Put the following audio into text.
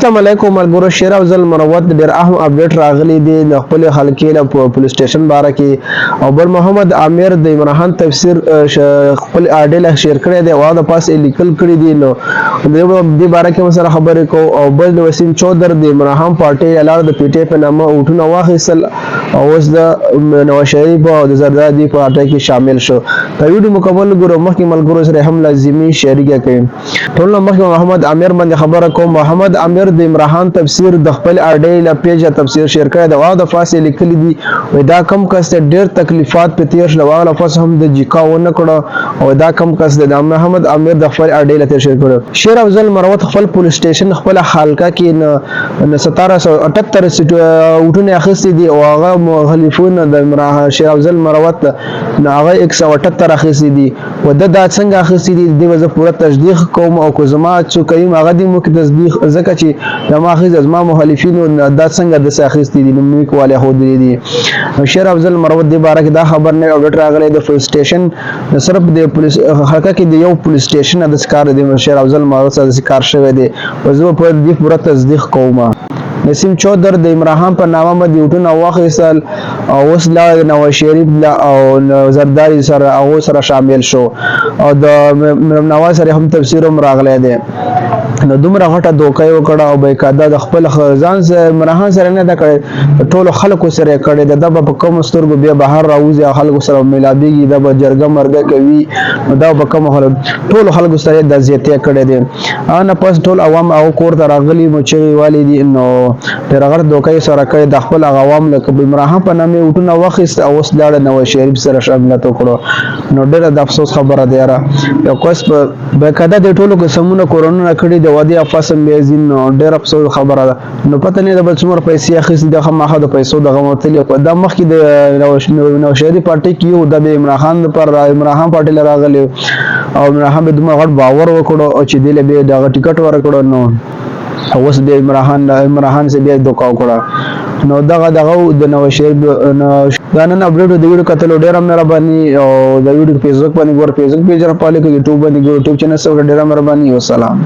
السلام علیکم ملګرو. شیر افضل مروت ډیر اهم اپډیټ راغلی دی د خپل حلقې له پولیس سټیشن باره کې او بل محمد عامر د عمران خان تفسیر خپل اډیل شیر کړی دی او د پاس لیکل کړی دی. نو د باره کې مسله خبرې کو او بل وسیم چودر د عمران خان پارټي اعلان د پی ټی په نامه اوټونه واخیستل او اوس د نواز شریف او د زردادي پارټي کې شامل شو. دا ویډیو مکمل ګورو مخکې ملګرو سره هم لازمي شریک کړئ. ټول مخکې محمد عامر باندې خبره کوم. محمد عامر د عمران خان تفسیر د خپل اډیل پیج تفسیر شیر کړی دا او د فاصله لیکلي دي و دا کم کس ډیر تکلیفات په تیر شل واغله فاس هم د جیکاونه کړه او دا کم کس د محمد عامر د خپل اډیل ته شیر کړو. شیر افضل مروت خپل پولیس سټیشن خپل حلقه کې نه 1778 وټونه اخیستي دي او هغه مخالفون د شیر افضل مروت نه هغه 178 اخیستي دي و د دا څنګه اخیستي دي د وځ پوره تصدیق کوم او کو زما څو کریم هغه د مو تصدیق زکه چې د ماخذ از ما مخالفینو دا څنګه د ساخستي دي نو میک والے خو دي. شیر افضل مروت د باره کې دا خبر نه اپډیټ راغلی د پولیس سټیشن صرف د پولیس حلقه کې د یو پولیس سټیشن د کار د شیر افضل مروت سره کار شوی دی او زه په دې پوره تصدیق کوم. نسیم چودر د عمران خان په نامه باندې وټونه واخیستل او اوس لا نواز شریف او زرداری سره او سره شامل شو او د نواز سره هم تفسیر هم راغلی دی. نو دومره غټه دوکه وکړه او بېکاده د خپل ځان سره عمران خان سره نه ده کړې ټولو خلکو سره کړې ده په کوم سترګو بیا بهر راوځي خلکو سره ملابېږي د به جرګه مرګه کوي نو دا په کوم ټولو خلکو سره د زیاتې کړې دي نه پس ټول عوام او کور ته راغلي مو چې والي دي نو ډېر غټ دوکه سره کړې د خپل عوام لکه عمران خان په نامه وټونه واخیست او اوس لاړ نواز شریف سره شاملت وکړو. نو ډېر د افسوس خبره دی را یو کوس په بېکاده د ټولو قسمونه کورونه کړي د وادي افاسم بیزین ډېر افسوس خبره ده. نو پته نه د بل څومره پیسې اخیستې د خامخا د پیسو د غموتلی په د مخکې د نواز شریف پارټي کې یو د عمران خان پر عمران خان پارټي لراغلی او عمران خان به دومره غټ باور وکړو او چې دله به د ټیکټ ورکړو نو اوس د عمران خان سره بیا دوکا وکړه. نو دغه د نواز شریف دا نن اپډیټ د ویډیو کتلو ډېره مهرباني او د ویډیو فیسبوک باندې ګور فیسبوک پیج را پاله کې یوټیوب باندې ګور یوټیوب چینل سره ډېره مهرباني. والسلام.